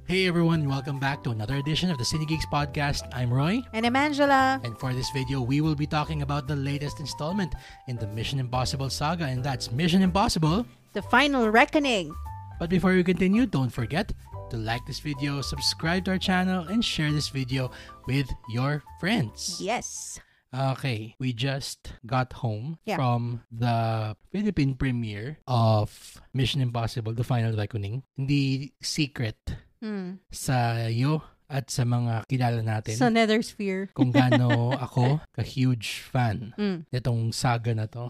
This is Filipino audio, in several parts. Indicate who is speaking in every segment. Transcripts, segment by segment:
Speaker 1: Hey everyone, welcome back to another edition of the CineGeeks podcast. I'm Roy.
Speaker 2: And I'm Angela.
Speaker 1: And for this video, we will be talking about the latest installment in the Mission Impossible saga, and that's Mission Impossible:
Speaker 2: The Final Reckoning.
Speaker 1: But before we continue, don't forget to like this video, subscribe to our channel, and share this video with your friends.
Speaker 2: Yes.
Speaker 1: Okay, we just got home
Speaker 2: Yeah.
Speaker 1: from the Philippine premiere of Mission Impossible: The Final Reckoning. Hindi secret sa iyo at sa mga kilala natin
Speaker 2: Sa Nethersphere.
Speaker 1: kung gaano ako ka-huge fan nitong saga na to.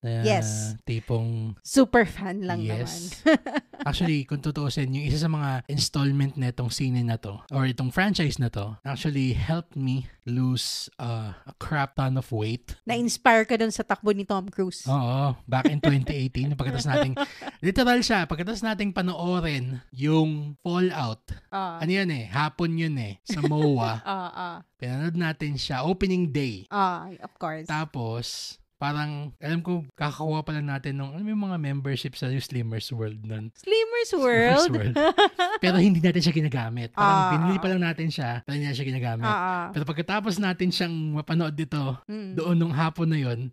Speaker 2: Yes.
Speaker 1: Tipong
Speaker 2: Super fan lang
Speaker 1: yes.
Speaker 2: naman.
Speaker 1: Actually, kung tutuusin, yung isa sa mga installment na itong scene na to, or itong franchise na to, actually helped me lose a crap ton of weight.
Speaker 2: Na-inspire ka dun sa takbo ni Tom Cruise.
Speaker 1: Oo, back in 2018, pagkatapos nating, literal siya, pagkatapos nating panoorin yung Fallout. Ano yun hapon yun sa MOA. Pinanood natin siya, opening day.
Speaker 2: Of course.
Speaker 1: Tapos, parang, alam ko, kakakuha pa lang natin nung, yung mga membership sa Slimmers World nun.
Speaker 2: Slimmers World?
Speaker 1: Pero hindi natin siya ginagamit. Parang pinili pa lang natin siya, pero hindi natin siya ginagamit. Pero pagkatapos natin siyang mapanood dito, doon nung hapon na yun,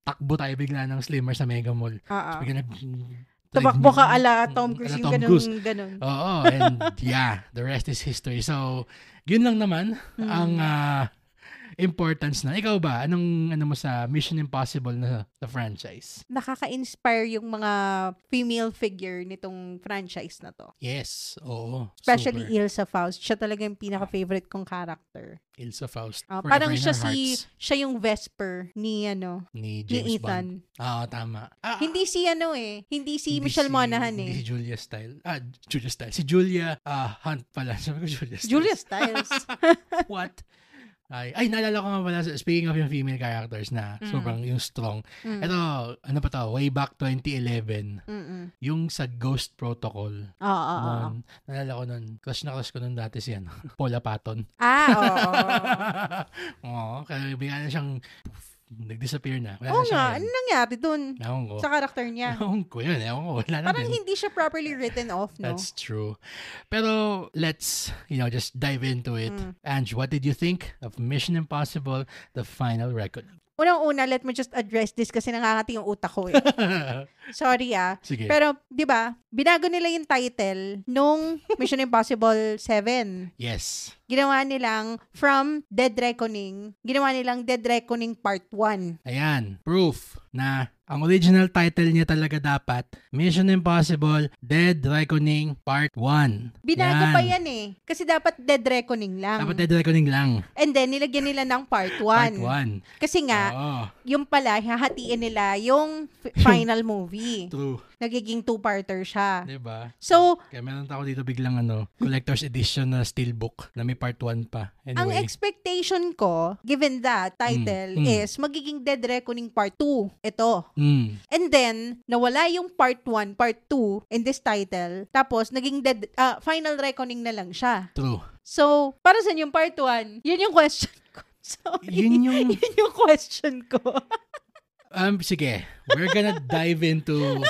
Speaker 1: takbo tayo bigla ng Slimmers sa Mega Mall. So, bigla
Speaker 2: Tumakbo ka ala Tom Cruise, yung ganun.
Speaker 1: Oo, and yeah, the rest is history. So, yun lang naman ang importance na. Ikaw ba? Ano mo sa Mission Impossible na the franchise?
Speaker 2: Nakaka-inspire yung mga female figure nitong franchise na to.
Speaker 1: Yes, oo.
Speaker 2: Especially
Speaker 1: super.
Speaker 2: Ilsa Faust. Siya talaga yung pinaka-favorite kong character.
Speaker 1: Ilsa Faust.
Speaker 2: Parang siya yung Vesper ni
Speaker 1: James
Speaker 2: Ethan.
Speaker 1: Bond. Tama.
Speaker 2: Hindi si Michelle Monaghan
Speaker 1: Hindi si Julia Stiles. Julia Stiles. Si Julia Hunt pala. Sabi ko Julia Stiles.
Speaker 2: Julia Stiles.
Speaker 1: What? Ay, naalala ko nga pala, speaking of yung female characters na sobrang yung strong. Ito, ano pa to, way back 2011, yung sa Ghost Protocol. Naalala ko nun, crush ko nun dati si Paula Patton. Oo, kaya bigla na siyang nag-disappear na.
Speaker 2: Oo nga, ano nangyari dun?
Speaker 1: Ewan ko.
Speaker 2: Sa karakter niya?
Speaker 1: Ewan ko yun, wala na
Speaker 2: Parang hindi siya properly written off, no?
Speaker 1: That's true. Pero let's, just dive into it. Ange, what did you think of Mission Impossible: The Final Reckoning?
Speaker 2: Unang-una, let me just address this kasi nangangati yung utak ko Sorry
Speaker 1: Sige.
Speaker 2: Pero, di ba, binago nila yung title nung Mission Impossible 7.
Speaker 1: Yes.
Speaker 2: Ginawa nilang from Dead Reckoning, Dead Reckoning Part 1.
Speaker 1: Ayan, proof na ang original title niya talaga dapat Mission Impossible: Dead Reckoning Part 1.
Speaker 2: Binago pa yan kasi dapat Dead Reckoning lang.
Speaker 1: Dapat Dead Reckoning lang.
Speaker 2: And then, nilagyan nila ng Part 1.
Speaker 1: Part 1.
Speaker 2: Kasi nga, yung pala, hahatiin nila yung final movie.
Speaker 1: True.
Speaker 2: Nagiging two-parter siya.
Speaker 1: Diba?
Speaker 2: So,
Speaker 1: kaya meron ako dito biglang collector's edition na steelbook na may part 1 pa. Anyway.
Speaker 2: Ang expectation ko, given that title, is magiging Dead Reckoning Part 2. Ito. And then, nawala yung Part 1, Part 2 in this title. Tapos, naging Final Reckoning na lang siya.
Speaker 1: True.
Speaker 2: So, para saan yung Part 1? Yun yung question ko. Sorry. Yun yung question ko.
Speaker 1: Sige. We're gonna dive into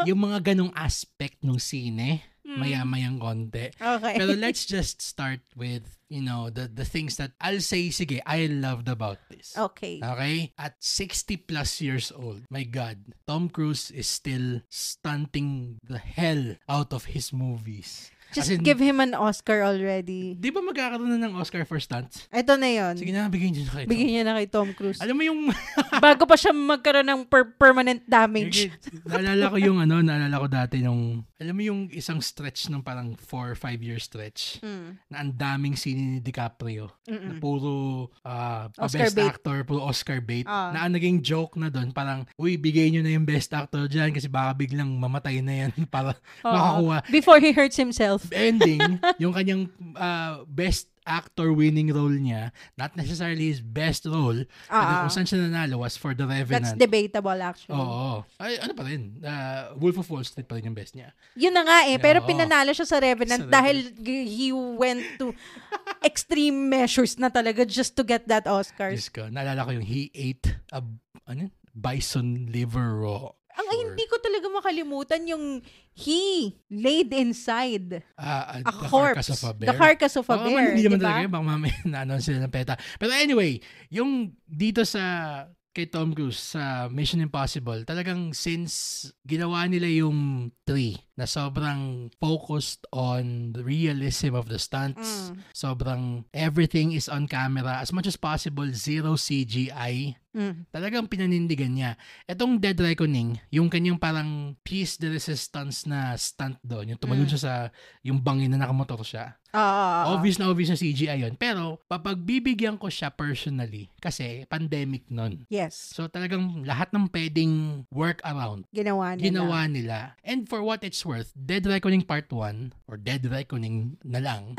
Speaker 1: yung mga ganong aspect ng sine. Maya-mayang konti.
Speaker 2: Okay.
Speaker 1: Pero let's just start with, the things that I'll say, sige, I loved about this.
Speaker 2: Okay.
Speaker 1: Okay? At 60 plus years old, my God, Tom Cruise is still stunting the hell out of his movies.
Speaker 2: Just give him an Oscar already.
Speaker 1: Di ba magkakaroon na ng Oscar for stunts?
Speaker 2: Ito na yun.
Speaker 1: Sige na, bigyan
Speaker 2: niya na kay Tom Cruise.
Speaker 1: Alam mo yung...
Speaker 2: Bago pa siya magkaroon ng permanent damage.
Speaker 1: Naalala ko dati nung... Alam mo yung isang stretch ng parang 4 or 5 year stretch na ang daming sine ni DiCaprio. Na puro best
Speaker 2: bait.
Speaker 1: actor, puro Oscar bait. Na ang naging joke na doon, parang, uy, bigay nyo na yung best actor dyan kasi baka biglang mamatay na yan para makakuha.
Speaker 2: Before he hurts himself.
Speaker 1: Ending, yung kanyang best actor winning role niya, not necessarily his best role, pero kung saan siya nanalo was for The Revenant.
Speaker 2: That's debatable actually.
Speaker 1: Oo. Ay, ano pa rin? Wolf of Wall Street pa rin yung best niya.
Speaker 2: Yun na nga pero pinanalo siya sa Revenant dahil he went to extreme measures na talaga just to get that Oscar.
Speaker 1: Diyos ko, naalala ko yung he ate a bison liver raw.
Speaker 2: Ang hindi ko talaga makalimutan yung he laid inside a corpse. The carcass of a bear.
Speaker 1: Hindi naman talaga. Baka mamaya na-announce sila ng PETA. Pero anyway, yung dito sa kay Tom Cruise sa Mission Impossible, talagang since ginawa nila yung 3 na sobrang focused on the realism of the stunts, sobrang everything is on camera, as much as possible, zero CGI, talagang pinanindigan niya. Etong Dead Reckoning, yung kanyang parang piece de resistance na stunt doon, yung tumalun siya sa yung bangin na nakamotor siya. Obvious na CGI yun. Pero, papagbibigyan ko siya personally kasi pandemic nun.
Speaker 2: Yes.
Speaker 1: So, talagang lahat ng pwedeng work around, ginawa nila. And for what it's worth, Dead Reckoning Part 1, or Dead Reckoning na lang,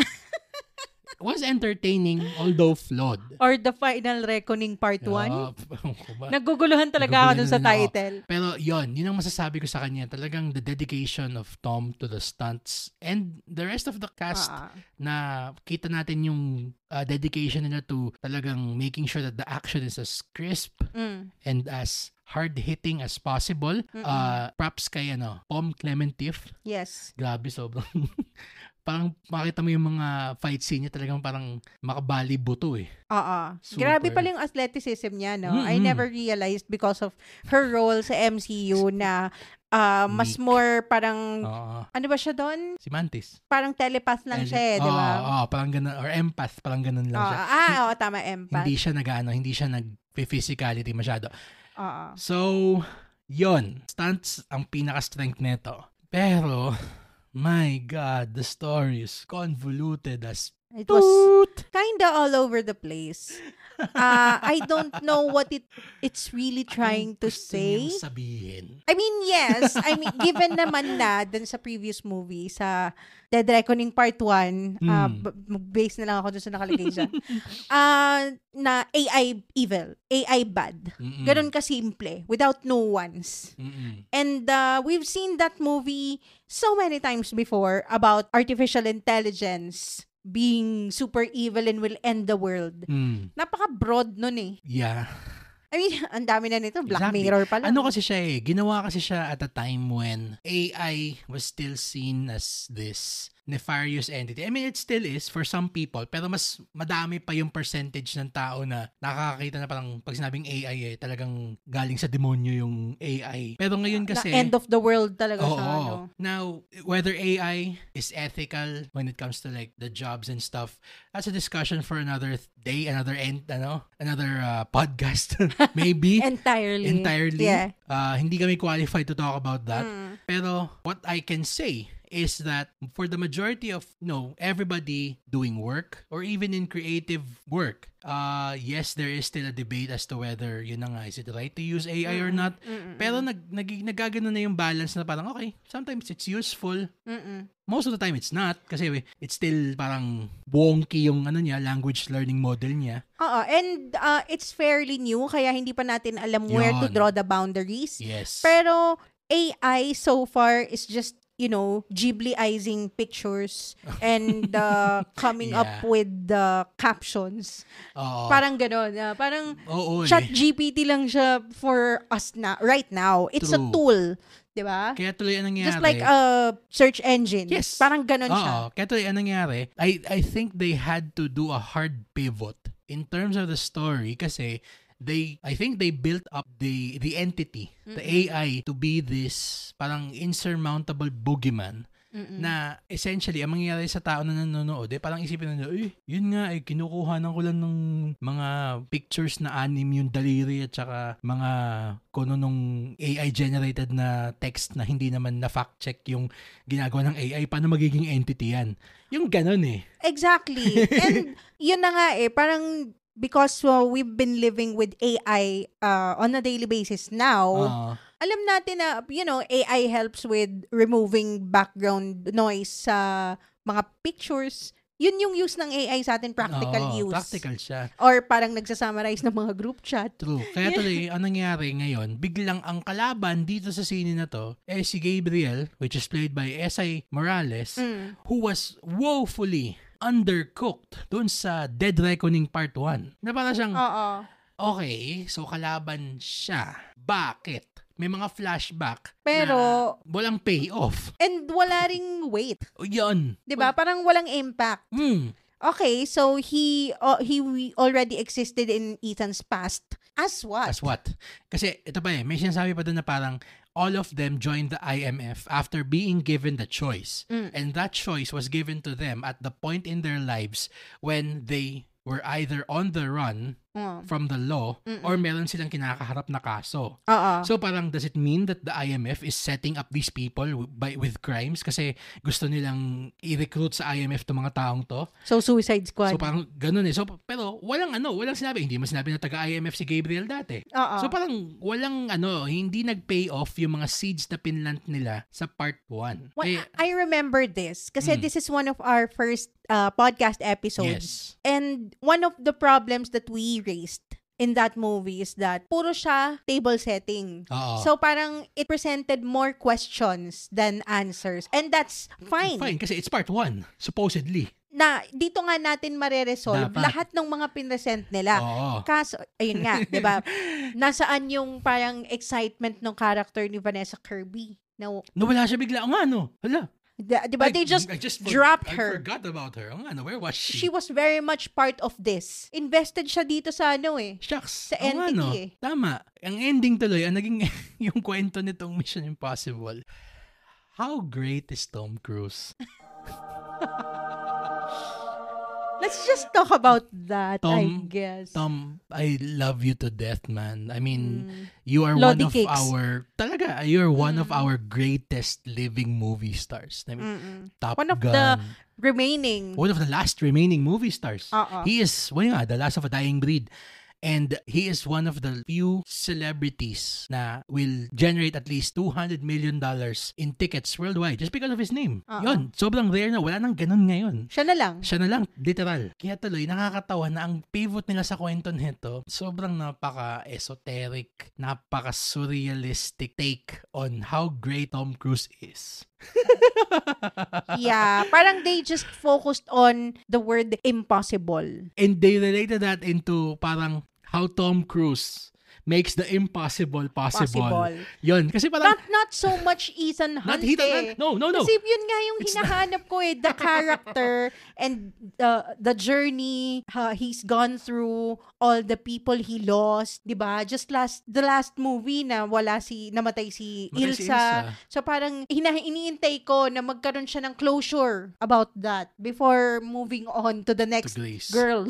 Speaker 1: was entertaining although flawed.
Speaker 2: Or The Final Reckoning Part 1. Naguguluhan talaga ako dun sa title.
Speaker 1: Pero yun ang masasabi ko sa kanya. Talagang the dedication of Tom to the stunts and the rest of the cast na kita natin yung dedication nila to talagang making sure that the action is as crisp and as hard-hitting as possible. Props kay Pom Clementif.
Speaker 2: Yes.
Speaker 1: Grabe, sobrang parang makita mo yung mga fight scene niya, talagang parang makabali buto eh.
Speaker 2: Grabe pala yung athleticism niya, no? I never realized because of her role sa MCU na mas more parang, ano ba siya doon?
Speaker 1: Si Mantis.
Speaker 2: Parang telepath lang siya, di ba?
Speaker 1: Parang ganun, or empath, parang ganun lang siya.
Speaker 2: Tama, empath.
Speaker 1: Hindi siya nag-physicality masyado. So, yon, stunts ang pinaka-strength nito. Pero, my God, the story is convoluted as
Speaker 2: it was kinda all over the place. I don't know what it's really trying to say.
Speaker 1: Sabihin.
Speaker 2: I mean, yes. I mean, given naman na dun sa previous movie, sa Dead Reckoning Part 1, base na lang ako dun sa nakalagay dyan, na AI evil, AI bad. Ganun kasimple, without nuance. And we've seen that movie so many times before about artificial intelligence being super evil and will end the world. Napaka-broad nun eh.
Speaker 1: Yeah.
Speaker 2: I mean, ang dami na nito. Black Mirror pala.
Speaker 1: Ano kasi siya eh, ginawa kasi siya at a time when AI was still seen as this nefarious entity. I mean, it still is for some people, pero mas madami pa yung percentage ng tao na nakakakita na parang pag sinabing AI talagang galing sa demonyo yung AI. Pero ngayon kasi
Speaker 2: the end of the world talaga siya. No?
Speaker 1: Now, whether AI is ethical when it comes to like the jobs and stuff, that's a discussion for another day, another podcast maybe.
Speaker 2: Entirely. Yeah.
Speaker 1: Hindi kami qualified to talk about that. Pero what I can say is that for the majority of everybody doing work or even in creative work, yes, there is still a debate as to whether is it right to use AI or not. Pero nagagano na yung balance na parang okay, sometimes it's useful. Most of the time it's not kasi it's still parang wonky yung language learning model niya.
Speaker 2: And it's fairly new kaya hindi pa natin alam where to draw the boundaries.
Speaker 1: Yes.
Speaker 2: Pero AI so far is just Ghibli-izing pictures and coming up with the captions. Parang gano'n. Parang ChatGPT lang siya for us right now. It's a tool. Diba?
Speaker 1: Kaya tuloy ang nangyari.
Speaker 2: Just like a search engine.
Speaker 1: Yes.
Speaker 2: Parang gano'n siya.
Speaker 1: Kaya tuloy ang nangyari. I think they had to do a hard pivot in terms of the story kasi I think they built up the entity, the AI, to be this parang insurmountable boogeyman na essentially ang mangyayari sa tao na nanonood parang isipin nila, yun nga kinukuhanan ko lang ng mga pictures na anime yung daliri at saka mga nung AI generated na text na hindi naman na fact check yung ginagawa ng AI, paano magiging entity yan? Yung ganun
Speaker 2: Exactly. And yun na nga parang because we've been living with AI on a daily basis now, alam natin na, AI helps with removing background noise sa mga pictures. Yun yung use ng AI sa atin, practical use.
Speaker 1: Practical siya.
Speaker 2: Or parang nagsasummarize ng mga group chat.
Speaker 1: True. Kaya tuloy, ang nangyari ngayon, biglang ang kalaban dito sa scene na to, si Gabriel, which is played by S.I. Morales, who was woefully undercooked doon sa Dead Reckoning Part 1. Na parang siyang, okay, so kalaban siya. Bakit? may mga flashback
Speaker 2: pero
Speaker 1: na walang payoff.
Speaker 2: And wala ring weight.
Speaker 1: Yun.
Speaker 2: 'Di ba? Parang walang impact. Okay, so he already existed in Ethan's past. As what?
Speaker 1: As what? Kasi ito pa may sinasabi pa doon na parang all of them joined the IMF after being given the choice. And that choice was given to them at the point in their lives when they were either on the run from the law or meron silang kinakaharap na kaso. So parang does it mean that the IMF is setting up these people with crimes kasi gusto nilang i-recruit sa IMF to mga taong to?
Speaker 2: So Suicide Squad.
Speaker 1: So parang ganun So pero walang sinabi, hindi mo sinabi na taga-IMF si Gabriel dati. So parang walang hindi nag-pay off yung mga seeds na pinlant nila sa part 1.
Speaker 2: Well, I remember this kasi this is one of our first podcast episodes.
Speaker 1: Yes.
Speaker 2: And one of the problems that we raised in that movie is that puro siya table setting. So parang it presented more questions than answers. And that's fine.
Speaker 1: Fine, kasi it's part 1, supposedly.
Speaker 2: Na dito nga natin mareresolve lahat ng mga pinresent nila. Kaso, ayun nga, di ba? Nasaan yung parang excitement ng character ni Vanessa Kirby?
Speaker 1: Nawala siya bigla. Hala.
Speaker 2: Diba? They just dropped her.
Speaker 1: I forgot about her. Where was she?
Speaker 2: She was very much part of this. Invested siya dito sa
Speaker 1: Shucks.
Speaker 2: Sa entity
Speaker 1: Tama. Ang ending tuloy, ang naging yung kwento nitong Mission Impossible. How great is Tom Cruise?
Speaker 2: Let's just talk about that, I guess.
Speaker 1: Tom, I love you to death, man. I mean, you are one of our greatest living movie stars. I mean, Top Gun.
Speaker 2: One of the
Speaker 1: last remaining movie stars. He is, the last of a dying breed. And he is one of the few celebrities na will generate at least $200 million in tickets worldwide just because of his name. Yun, sobrang rare na. Wala nang ganun ngayon.
Speaker 2: Siya na lang,
Speaker 1: literal. Kaya tuloy, nakakatawa na ang pivot nila sa kwento nito, sobrang napaka-esoteric, napaka-surrealistic take on how great Tom Cruise is.
Speaker 2: Yeah, parang they just focused on the word impossible.
Speaker 1: And they related that into parang how Tom Cruise makes the impossible possible. Yun. Kasi parang
Speaker 2: not so much Ethan Hunt.
Speaker 1: No.
Speaker 2: Kasi yun nga yung hinahanap ko the character and the journey he's gone through, all the people he lost, 'di ba? Just the last movie na namatay si Ilsa. So parang iniintay ko na magkaroon siya ng closure about that before moving on to the next girl.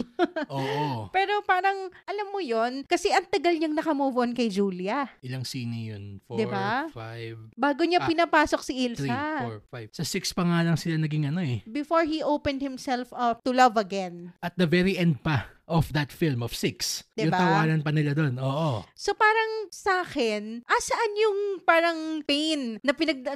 Speaker 1: Oo.
Speaker 2: Pero parang alam mo yun, kasi ang tagal niyang naka-move on kay Julia.
Speaker 1: Ilang sine yun? 4,
Speaker 2: diba?
Speaker 1: 5.
Speaker 2: Bago niya pinapasok si Ilsa.
Speaker 1: 3, 4, 5. Sa 6 pa nga lang sila naging
Speaker 2: Before he opened himself up to love again.
Speaker 1: At the very end pa of that film of 6.
Speaker 2: Diba?
Speaker 1: Yung tawanan pa nila doon. Oo.
Speaker 2: So parang sa akin, saan yung parang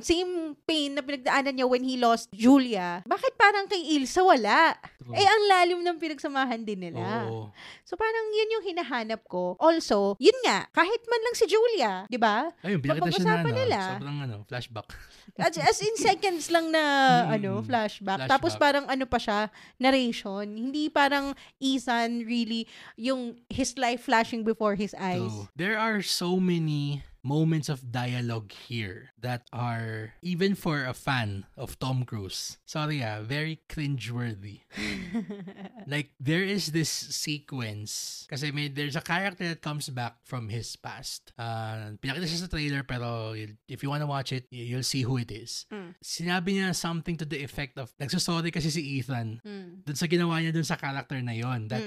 Speaker 2: same pain na pinagdaanan niya when he lost Julia? Bakit parang kay Ilsa wala? True. Ang lalim ng pinagsamahan din nila.
Speaker 1: Oo.
Speaker 2: So parang yun yung hinahanap ko. Also, yun nga, kahit man lang si Julia, di ba?
Speaker 1: Ayun, pinakita siya na
Speaker 2: nila.
Speaker 1: Sobrang flashback.
Speaker 2: As in seconds lang na flashback. Tapos parang pa siya, narration. Hindi parang Ethan really yung his life flashing before his eyes.
Speaker 1: True. There are so many moments of dialogue here that are, even for a fan of Tom Cruise, very cringeworthy. Like, there is this sequence, kasi there's a character that comes back from his past. Pinakita siya sa trailer, pero if you wanna watch it, you'll see who it is. Sinabi niya something to the effect of, nagsasorry kasi si Ethan dun sa ginawa niya dun sa character na yon, that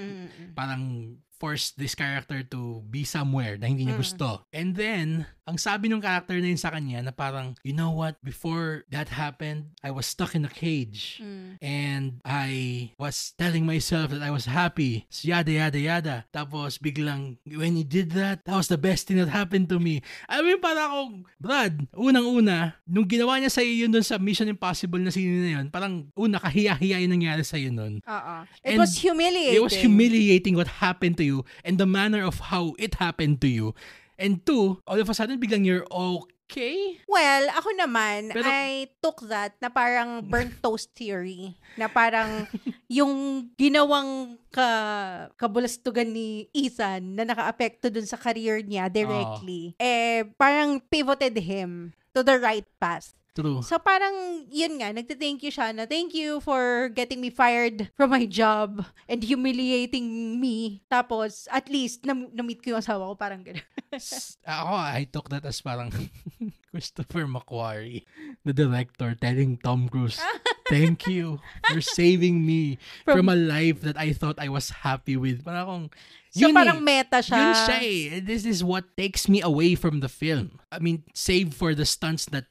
Speaker 1: parang forced this character to be somewhere na hindi niya gusto. And then, ang sabi ng character na yun sa kanya na parang, you know what, before that happened, I was stuck in a cage. And I was telling myself that I was happy. Yada, yada, yada. Tapos biglang, when he did that, that was the best thing that happened to me. I mean, parang akong, Brad, unang-una, nung ginawa niya sa'yo yun dun sa Mission Impossible na scene na yun, parang kahiya-hiya yung nangyari sa'yo nun.
Speaker 2: It was humiliating.
Speaker 1: It was humiliating what happened to you and the manner of how it happened to you. And 2, all of a sudden, biglang you're okay.
Speaker 2: Well, ako naman,
Speaker 1: Pero,
Speaker 2: I took that na parang burnt toast theory. Na parang yung ginawang kabulastugan ni Ethan na naka-apekto dun sa career niya directly, parang pivoted him to the right path.
Speaker 1: True.
Speaker 2: So parang, yun nga, nagte-thank you siya na thank you for getting me fired from my job and humiliating me. Tapos, at least, na-meet ko yung asawa ko, parang gano'n.
Speaker 1: Ako, I took that as parang Christopher McQuarrie, the director, telling Tom Cruise, thank you for saving me from a life that I thought I was happy with. Parang akong,
Speaker 2: so parang meta siya.
Speaker 1: Yun siya eh. This is what takes me away from the film. I mean, save for the stunts that,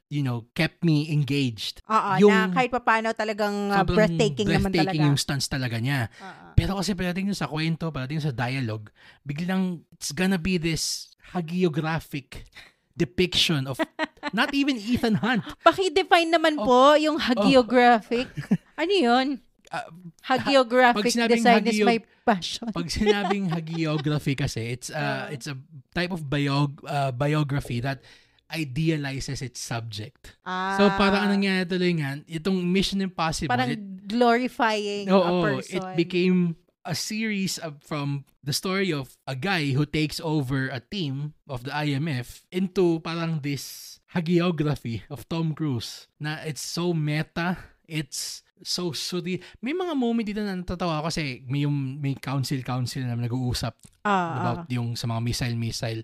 Speaker 1: kept me engaged.
Speaker 2: Na kahit paano talagang breathtaking naman talaga.
Speaker 1: Breathtaking yung stunts talaga niya. Pero kasi pagdating sa kwento, pagdating sa dialogue, biglang it's gonna be this hagiographic depiction of not even Ethan Hunt.
Speaker 2: Paki-define naman po yung hagiographic. Ano yun? Hagiographic design is my passion.
Speaker 1: Pag sinabing hagiography kasi, it's a type of biography that idealizes its subject. So parang anong nangyari tuloy nga, itong Mission Impossible,
Speaker 2: parang glorifying a person.
Speaker 1: It became a series from the story of a guy who takes over a team of the IMF into parang this hagiography of Tom Cruise na it's so meta, it's so surreal. May mga moment dito na natatawa kasi may council na nag-uusap about yung sa mga missile.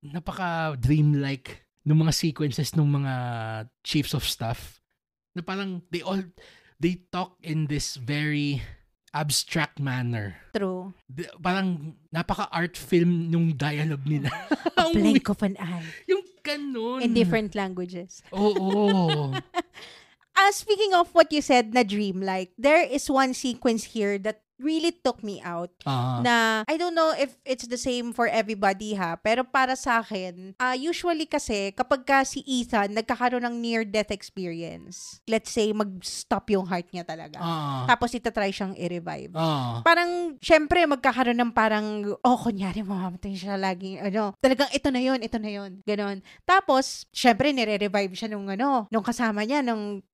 Speaker 1: Napaka dreamlike ng mga sequences ng mga chiefs of staff na parang they talk in this very abstract manner.
Speaker 2: True.
Speaker 1: Parang napaka-art film yung dialogue nila.
Speaker 2: A blink of an eye.
Speaker 1: Yung ganun.
Speaker 2: In different languages.
Speaker 1: Oo.
Speaker 2: Speaking of what you said na dreamlike, there is one sequence here that really took me out. Na, I don't know if it's the same for everybody pero para sa akin, usually kasi, kapag ka si Ethan nagkakaroon ng near-death experience, let's say, mag-stop yung heart niya talaga. Tapos itatry siyang i-revive. Parang, syempre, magkakaroon ng parang, kunyari, mamamatay siya laging, talagang ito na yun, ganon. Tapos, syempre, nire-revive siya nung kasama niya,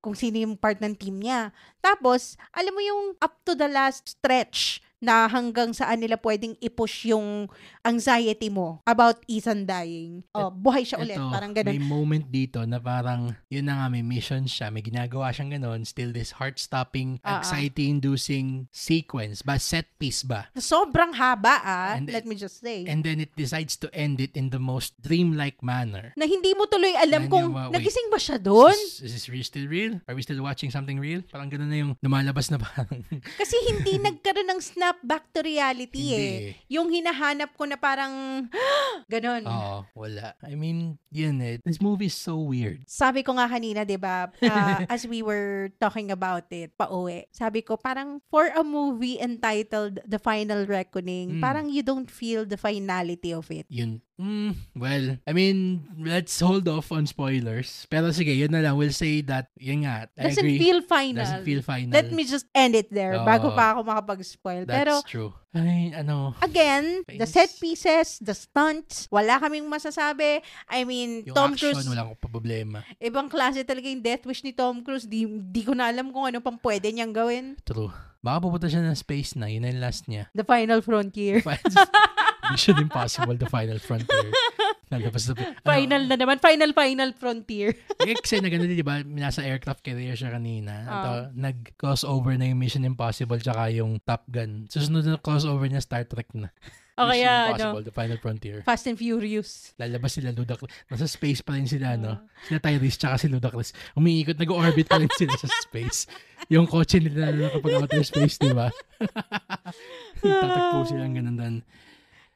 Speaker 2: kung sino yung part ng team niya. Tapos, alam mo yung up to the last stretch na hanggang saan nila pwedeng i-push yung anxiety mo about Ethan dying. Buhay siya ulit. Parang ganun.
Speaker 1: May moment dito na parang, yun na nga, may mission siya, may ginagawa siyang ganun, still this heart-stopping, anxiety-inducing sequence, set piece ba?
Speaker 2: Sobrang haba let me just say.
Speaker 1: And then it decides to end it in the most dreamlike manner.
Speaker 2: Na hindi mo tuloy alam kung nagising ba siya doon?
Speaker 1: Is this still real? Are we still watching something real? Parang ganun na yung lumalabas na parang.
Speaker 2: Kasi hindi nagkaroon ng snapback to reality Yung hinahanap ko na parang ganon.
Speaker 1: Wala. I mean, yun this movie is so weird.
Speaker 2: Sabi ko nga kanina, diba, as we were talking about it, pauwi, sabi ko parang for a movie entitled The Final Reckoning, parang you don't feel the finality of it.
Speaker 1: Yun. Well, I mean, let's hold off on spoilers. Pero sige, yun na lang. We'll say that, yun nga, I agree.
Speaker 2: Doesn't feel final. Let me just end it there bago pa ako makapag-spoil.
Speaker 1: That's true. Ay,
Speaker 2: again, the set pieces, the stunts, wala kaming masasabi. I mean,
Speaker 1: yung
Speaker 2: Tom
Speaker 1: action,
Speaker 2: Cruise,
Speaker 1: wala akong problema.
Speaker 2: Ibang klase talaga yung death wish ni Tom Cruise. Di ko na alam kung ano pang pwede niyang gawin.
Speaker 1: True. Baka pupunta siya ng space na. Yun na yung last niya.
Speaker 2: The Final Frontier.
Speaker 1: Mission Impossible, The Final Frontier.
Speaker 2: Final Frontier.
Speaker 1: Kasi na gano'n, di ba, nasa aircraft carrier siya kanina. Nag-crossover na yung Mission Impossible tsaka yung Top Gun. Susunod na crossover niya, Star Trek na. Mission Impossible, The Final Frontier.
Speaker 2: Fast and Furious.
Speaker 1: Lalabas sila, Ludacris. Nasa space pa rin sila, Sila Tyrese tsaka si Ludacris. Umiikot, nag-orbit pa rin sila sa space. Yung kotse nila kapag outer space, di ba? Tatagpo silang ganun doon.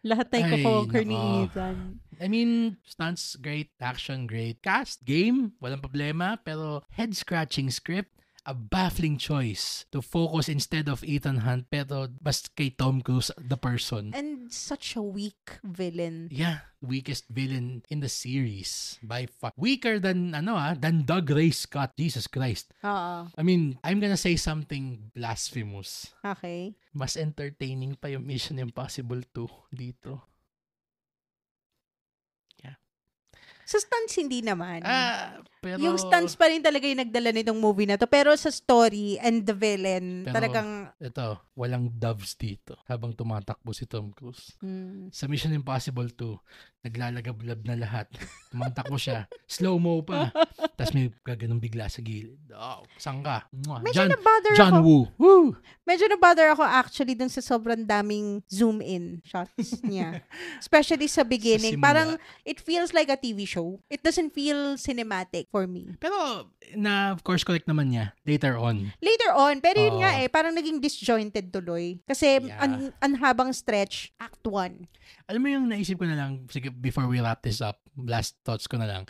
Speaker 2: Lahat tayo ko-conquer ni Ethan.
Speaker 1: I mean, stunts, great. Action, great. Cast, game, walang problema. Pero head-scratching script, a baffling choice to focus instead of Ethan Hunt, pero basta kay Tom Cruise, the person.
Speaker 2: And such a weak villain.
Speaker 1: Yeah, weakest villain in the series. By far. Weaker than Doug Ray Scott. Jesus Christ. I mean, I'm gonna say something blasphemous.
Speaker 2: Okay.
Speaker 1: Mas entertaining pa yung Mission Impossible 2 dito. Yeah.
Speaker 2: Sa stunts, hindi naman.
Speaker 1: Pero...
Speaker 2: Yung stunts pa rin talaga yung nagdala nitong movie na to. Pero sa story and the villain, talagang...
Speaker 1: Ito, walang doves dito habang tumatakbo si Tom Cruise. Sa Mission Impossible 2, naglalagablab na lahat. Tumatakbo siya. Slow-mo pa. Tapos may gaganong bigla sa gilid. Saan ka?
Speaker 2: Medyo na-bother
Speaker 1: John
Speaker 2: ako.
Speaker 1: Woo. Woo!
Speaker 2: Medyo na-bother ako actually dun sa sobrang daming zoom-in shots niya. Especially sa beginning. Parang it feels like a TV show. It doesn't feel cinematic for me.
Speaker 1: Pero, of course, correct naman niya. Later on.
Speaker 2: Pero yun nga parang naging disjointed tuloy. Kasi ang habang stretch, Act 1.
Speaker 1: Alam mo yung naisip ko na lang, sige, before we wrap this up, last thoughts ko na lang,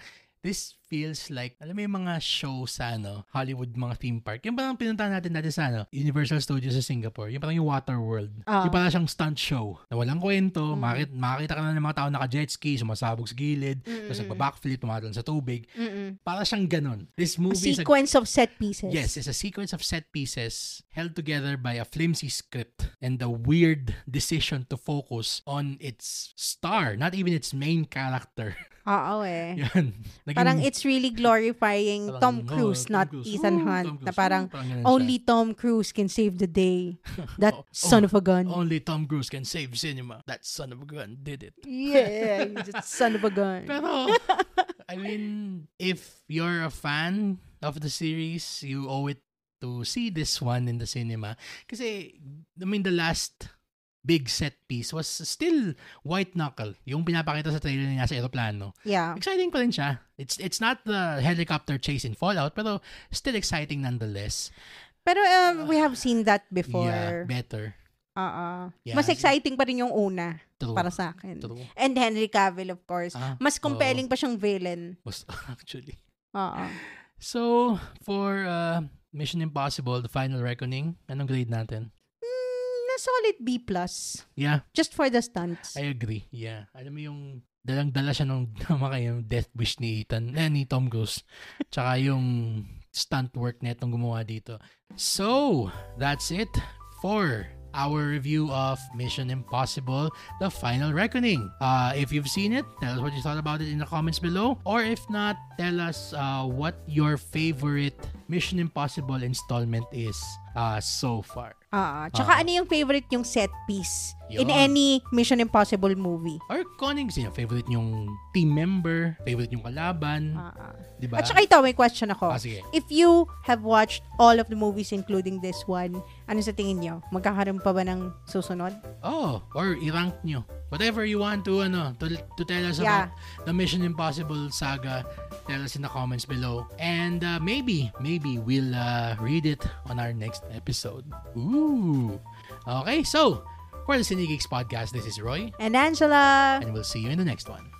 Speaker 1: this feels like, alam mo yung mga show sa Hollywood, mga theme park. Yung parang pinuntahan natin dati sa Universal Studios sa Singapore. Yung parang yung Water World. Yung parang siyang stunt show na walang kwento. Makikita ka na ng mga tao naka-jet ski, sumasabog sa gilid, tapos nagba-backflip, tumatalon sa tubig. Para siyang ganun. This movie
Speaker 2: is a sequence of set pieces.
Speaker 1: Yes, it's a sequence of set pieces held together by a flimsy script and the weird decision to focus on its star, not even its main character. Yan.
Speaker 2: Parang it's really glorifying Tom Cruise, not Ethan Hunt. Na parang only Tom Cruise can save the day. That son of a gun.
Speaker 1: Only Tom Cruise can save cinema. That son of a gun did it.
Speaker 2: Yeah, that son of a gun.
Speaker 1: Pero, I mean, if you're a fan of the series, you owe it to see this one in the cinema. Kasi, I mean, the last big set piece was still White Knuckle. Yung pinapakita sa trailer niya sa aeroplano.
Speaker 2: Yeah.
Speaker 1: Exciting pa rin siya. It's not the helicopter chase in Fallout, pero still exciting nonetheless.
Speaker 2: Pero we have seen that before.
Speaker 1: Yeah, better.
Speaker 2: Yeah, mas exciting pa rin yung una.
Speaker 1: True.
Speaker 2: Para sa akin.
Speaker 1: True.
Speaker 2: And Henry Cavill, of course. Mas compelling pa siyang villain.
Speaker 1: Actually.
Speaker 2: So,
Speaker 1: for Mission Impossible, The Final Reckoning, anong grade natin?
Speaker 2: Solid B+.
Speaker 1: Yeah.
Speaker 2: Just for the stunts.
Speaker 1: I agree. Yeah. Alam mo yung dalang-dala siya nung yung death wish ni Tom Cruise. Tsaka yung stunt work na itong gumawa dito. So, that's it for our review of Mission Impossible, The Final Reckoning. If you've seen it, tell us what you thought about it in the comments below. Or if not, tell us what your favorite Mission Impossible installment is so far.
Speaker 2: Tsaka ano yung favorite yung set piece in any Mission Impossible movie?
Speaker 1: Or koning sino, favorite yung team member, favorite yung kalaban. Diba?
Speaker 2: At saka ito, may question ako.
Speaker 1: Sige.
Speaker 2: If you have watched all of the movies including this one, ano sa tingin nyo? Magkakaroon pa ba ng susunod?
Speaker 1: Or i-rank nyo. Whatever you want to tell us about the Mission Impossible saga, tell us in the comments below. And maybe we'll read it on our next episode. Ooh. Okay, so for the Cine Geeks podcast, this is Roy.
Speaker 2: And Angela.
Speaker 1: And we'll see you in the next one.